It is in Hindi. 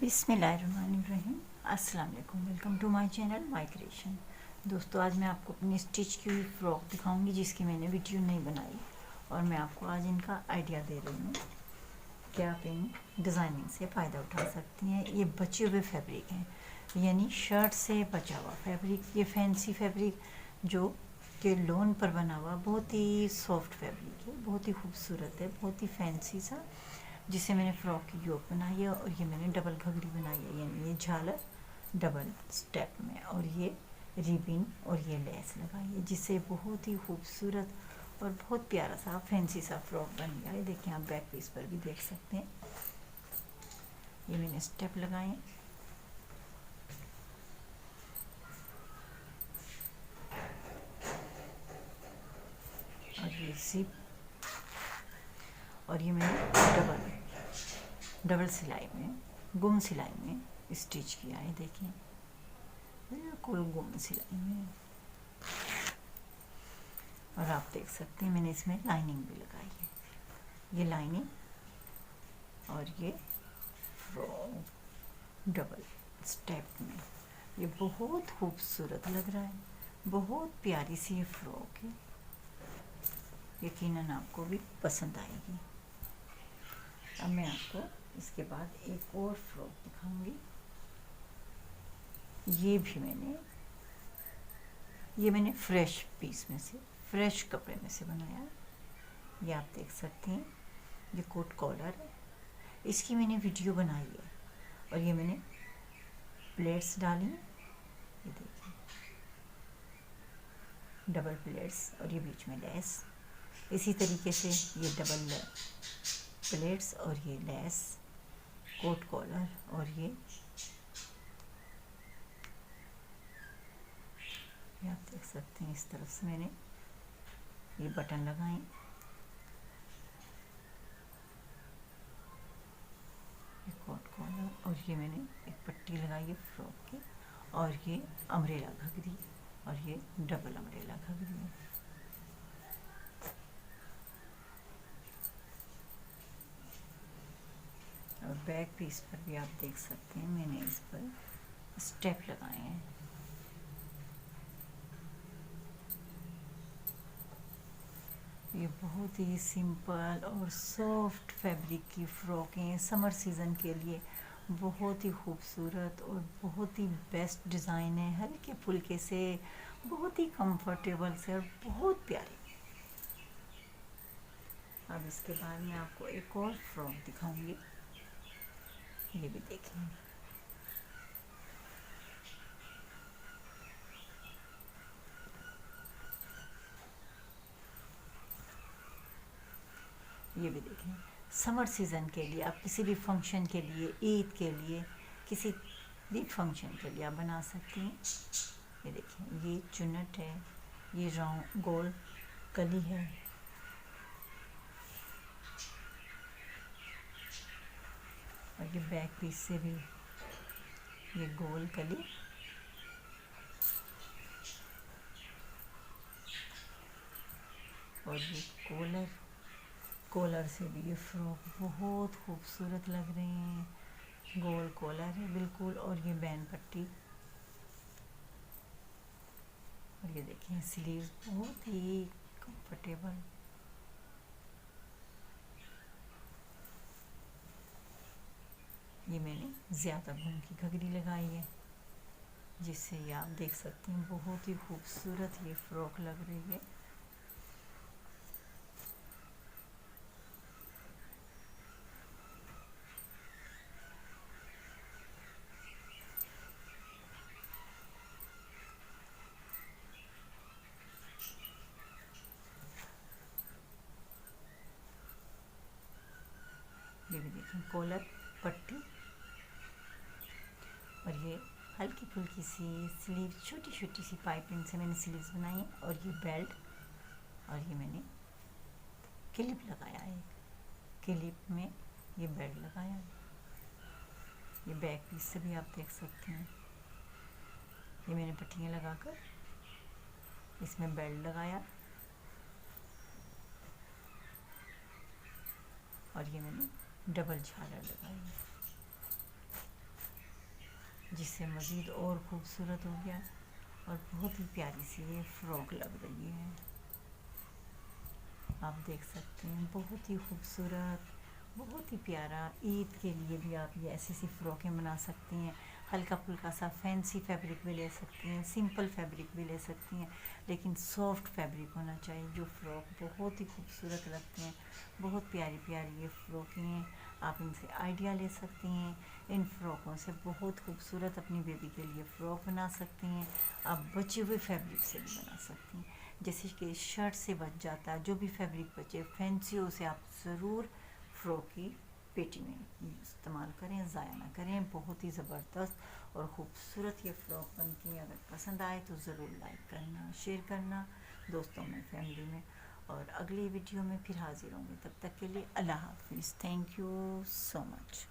बिस्मिल्लाहिर्रहमानिर्रहीम। अस्सलाम वालेकुम। Welcome to my channel mycreation। दोस्तों, आज मैं आपको अपनी स्टिच की हुई फ्रॉक दिखाऊंगी जिसकी मैंने वीडियो नहीं बनाई, और मैं आपको आज इनका आइडिया दे रही हूँ कि आप इन डिज़ाइनिंग से फ़ायदा उठा सकती हैं। ये बचे हुए फैब्रिक हैं, यानी शर्ट से बचा हुआ फैब्रिक। ये फैंसी फैब्रिक जो कि लोन पर बना हुआ बहुत ही सॉफ्ट फैब्रिक है, बहुत ही खूबसूरत है, बहुत ही फैंसी सा, जिसे मैंने फ्रॉक की योक बनाई है। और ये मैंने डबल घघरी बनाई है, यानी ये झालर डबल स्टेप में, और ये रिबिन और ये लेस लगाई है, जिससे बहुत ही खूबसूरत और बहुत प्यारा सा फैंसी सा फ्रॉक बन गया है। देखिए, आप बैक पीस पर भी देख सकते हैं, ये मैंने स्टेप लगाए हैं। और ये जिप, और ये मैंने डबल सिलाई में, गुम सिलाई में स्टिच किया है। देखिए, बिल्कुल गुम सिलाई में। और आप देख सकते हैं मैंने इसमें लाइनिंग भी लगाई है, ये लाइनिंग और ये फ्रॉक डबल स्टेप में। ये बहुत खूबसूरत लग रहा है, बहुत प्यारी सी ये फ्रॉक है, यकीनन आपको भी पसंद आएगी। अब मैं आपको इसके बाद एक और फ्रॉक दिखाऊंगी। ये मैंने फ्रेश पीस में से, फ्रेश कपड़े में से बनाया है। ये आप देख सकते हैं, ये कोट कॉलर है, इसकी मैंने वीडियो बनाई है। और ये मैंने प्लेट्स डाली हैं, ये देखिए डबल प्लेट्स, और ये बीच में लेस। इसी तरीके से ये डबल प्लेट्स और ये लेस, कोट कॉलर, और ये आप देख सकते हैं इस तरफ से मैंने ये बटन लगाए, ये कोट कॉलर, और ये मैंने एक पट्टी लगाई है फ्रॉक की, और ये अम्ब्रेला घघरी, और ये डबल अम्ब्रेला घघरी है। और बैक पीस पर भी आप देख सकते हैं मैंने इस पर स्टेप लगाए हैं। ये बहुत ही सिंपल और सॉफ्ट फैब्रिक की फ्रॉकें समर सीज़न के लिए बहुत ही खूबसूरत और बहुत ही बेस्ट डिज़ाइन है, हल्के फुल्के से, बहुत ही कंफर्टेबल से, और बहुत प्यारे। अब इसके बाद मैं आपको एक और फ्रॉक दिखाऊंगी, ये भी देखें। ये भी देखें, समर सीज़न के लिए आप किसी भी फंक्शन के लिए, ईद के लिए, किसी भी फंक्शन के लिए आप बना सकती हैं। ये देखें, ये चुन्नट है, ये राउंड गोल कली है, और ये बैक पीस से भी ये गोल कली, और ये कॉलर से भी ये फ्रॉक बहुत खूबसूरत लग रही हैं। गोल कॉलर है बिल्कुल, और ये बैन पट्टी, और ये देखें स्लीव्स बहुत ही कंफर्टेबल। ये मैंने ज़्यादा घूम की घघरी लगाई है, जिससे ये आप देख सकते हैं बहुत ही खूबसूरत ये फ्रॉक लग रही है। ये भी देखें कॉलर पट्टी, और ये हल्की फुल्की सी स्लीव, छोटी छोटी सी पाइपिंग से मैंने स्लीव्स बनाई है। और ये बेल्ट, और ये मैंने क्लिप लगाया है, क्लिप में ये बेल्ट लगाया है। ये बैक पीस से भी आप देख सकते हैं, ये मैंने पट्टियाँ लगाकर इसमें बेल्ट लगाया, और ये मैंने डबल झालर लगाई है। जिससे मज़ीद और खूबसूरत हो गया और बहुत ही प्यारी सी ये फ़्रॉक लग रही है। आप देख सकते हैं बहुत ही खूबसूरत, बहुत ही प्यारा। ईद के लिए भी आप ये ऐसी सी फ़्रॉकें बना सकती हैं। हल्का फुल्का सा फैंसी फैब्रिक भी ले सकती हैं, सिंपल फैब्रिक भी ले सकती हैं, लेकिन सॉफ्ट फैब्रिक होना चाहिए। जो फ़्रॉक बहुत ही खूबसूरत लगते हैं, बहुत प्यारी प्यारी ये फ़्रॉकें हैं। आप इनसे आइडिया ले सकती हैं। इन फ़्रॉकों से बहुत खूबसूरत अपनी बेबी के लिए फ़्रॉक बना सकती हैं। आप बचे हुए फैब्रिक से भी बना सकती हैं, जैसे कि शर्ट से बच जाता है, जो भी फैब्रिक बचे फैंसी से आप ज़रूर फ़्रॉक की पेटी में इस्तेमाल करें, ज़ाया ना करें। बहुत ही ज़बरदस्त और ख़ूबसूरत ये फ़्रॉक बनती है। अगर पसंद आए तो ज़रूर लाइक करना, शेयर करना दोस्तों में, फैमिली में। और अगली वीडियो में फिर हाजिर होंगे, तब तक के लिए अल्लाह हाफ़िज़। Thank you so much.